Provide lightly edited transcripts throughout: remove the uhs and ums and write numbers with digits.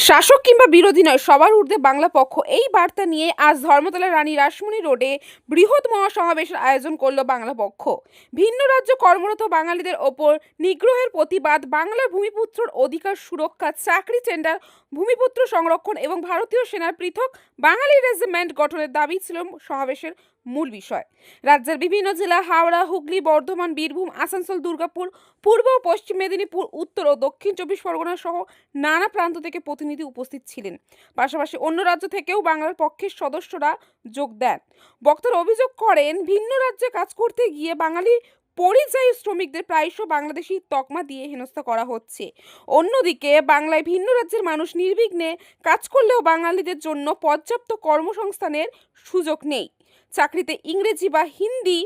শাসক কিংবা বিরোধী নয়, সবার ঊর্ধ্বে বাংলা পক্ষ, এই বার্তা নিয়ে আজ ধর্মতলা রানী রাসমণি রোডে বৃহৎ মহাসমাবেশের আয়োজন করল বাংলা পক্ষ। ভিন্ন রাজ্য কর্মরত বাঙালিদের ওপর নিগ্রহের প্রতিবাদ, বাংলার ভূমিপুত্রর অধিকার সুরক্ষা, চাকরি টেন্ডার, ভূমিপুত্র সংরক্ষণ এবং ভারতীয় সেনার পৃথক বাঙালি রেজিমেন্ট গঠনের দাবি ছিল সমাবেশের মূল বিষয়। রাজ্যের বিভিন্ন জেলা হাওড়া, হুগলি, বর্ধমান, বীরভূম, আসানসোল, দুর্গাপুর, পূর্ব ও পশ্চিম মেদিনীপুর, উত্তর ও দক্ষিণ 24 পরগনা সহ নানা প্রান্ত থেকে প্রতিনিধি উপস্থিত ছিলেন। পাশাপাশি অন্য রাজ্য থেকেও বাংলার পক্ষের সদস্যরা যোগ দেন। বক্তারা অভিযোগ করেন, ভিন্ন রাজ্যে কাজ করতে গিয়ে বাঙালি পরিযায়ী শ্রমিকদের প্রায়শ বাংলাদেশি তকমা দিয়ে হেনস্থা করা হচ্ছে। অন্যদিকে বাংলায় ভিন্ন রাজ্যের মানুষ নির্বিঘ্নে কাজ করলেও বাঙালিদের জন্য পর্যাপ্ত কর্মসংস্থানের সুযোগ নেই। চাকরিতে ইংরেজি বা হিন্দি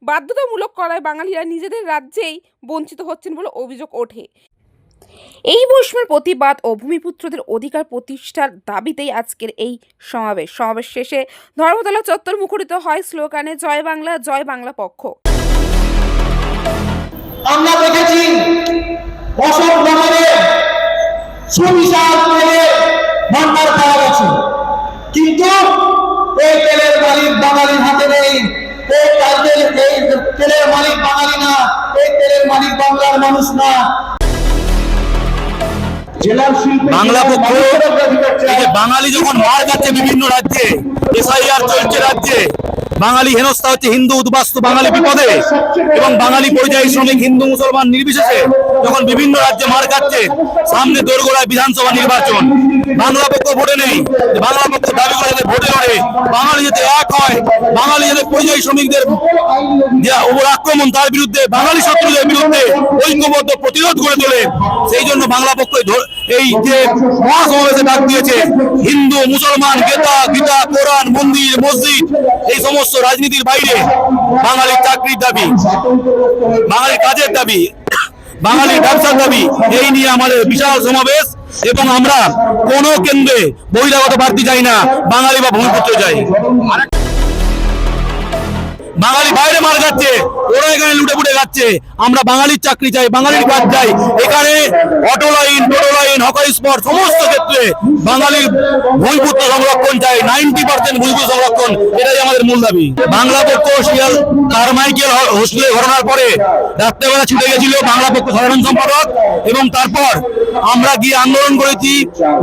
বাধ্যতামূলক করায় বাঙালিরা নিজেদের রাজ্যেই বঞ্চিত হচ্ছেন বলে অভিযোগ ওঠে। এই বৈষম্যের প্রতিবাদ ও ভূমিপুত্রদের অধিকার প্রতিষ্ঠার দাবিতেই আজকের এই সমাবেশ শেষে ধর্মতলা চত্বর মুখরিত হয় স্লোগানে জয় বাংলা, জয় বাংলা পক্ষ। আমরা দেখেছি অশোক নগরে সুবিশাল তেলের ভান্ডার পাওয়া গেছে, কিন্তু এই তেলের মালিক বাঙালির হাতে নেই। এই তেলের মালিক বাঙালি না, এই তেলের মালিক বাংলার মানুষ না। বাংলা পক্ষ বাঙালি যখন মার যাচ্ছে বিভিন্ন রাজ্যে, এসআইআর চলছে রাজ্যে, বাঙালি হেনস্থা হচ্ছে, হিন্দু উদ্বাস্তু বাঙালি বিপদে, এবং বাঙালি পরিযায়ী শ্রমিক হিন্দু মুসলমান নির্বিশেষে যখন বিভিন্ন রাজ্যে মার খাচ্ছে, সামনে দোরগোড়ায় বিধানসভা নির্বাচন, বাংলা পক্ষ ভোটে নেই। বাংলা পক্ষ দাবি করে যাতে ভোটে লড়ে, বাঙালি যাতে এক হয়, বাঙালি যাতে পরিযায়ী শ্রমিকদের উপর আক্রমণ তার বিরুদ্ধে, বাঙালি শত্রুদের বিরুদ্ধে ঐক্যবদ্ধ প্রতিরোধ করে তোলে। সেই জন্য বাংলা পক্ষ এই যে মহাসমাবেশে ডাক দিয়েছে, হিন্দু মুসলমান গীতা কোরআন মন্দির মসজিদ এই সমস্ত রাজনীতির বাইরে বাঙালির চাকরির দাবি, বাঙালির কাজের দাবি, বাঙালির ব্যবসার দাবি, এই নিয়ে আমাদের বিশাল সমাবেশ। এবং আমরা কোনো কেন্দ্রে বহিরাগত প্রার্থী চাই না, বাঙালি বা ভূমিপুত্র চাই। বাঙালি বাইরে মার যাচ্ছে, ওরা এখানে লুটে পুটে যাচ্ছে, আমরা বাঙালির চাকরি চাই, বাঙালির কাজ চাই। এখানে অটো লাইন, টোটো লাইন, হকার স্পট সমস্ত ক্ষেত্রে বাঙালির ভূমিপুত্র সংরক্ষণ চাই। 90% ভূমিপুত্র সংরক্ষণ, এটাই আমাদের মূল দাবি। বাংলা পক্ষ শিয়াল কারমাইকেল হোস্টেলের ঘটনার পরে রাত্রেবেলা ছুটে গেছিল বাংলা পক্ষ সাধারণ সম্পাদক, এবং তারপর আমরা গিয়ে আন্দোলন করেছি,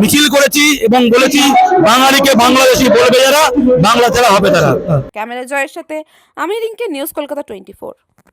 মিছিল করেছি এবং বলেছি বাঙালিকে বাংলাদেশি বলবে যারা, বাংলা যারা হবে তারা। ক্যামেরা জয়ের সাথে আমি রিঙ্কি, নিউজ কলকাতা 24।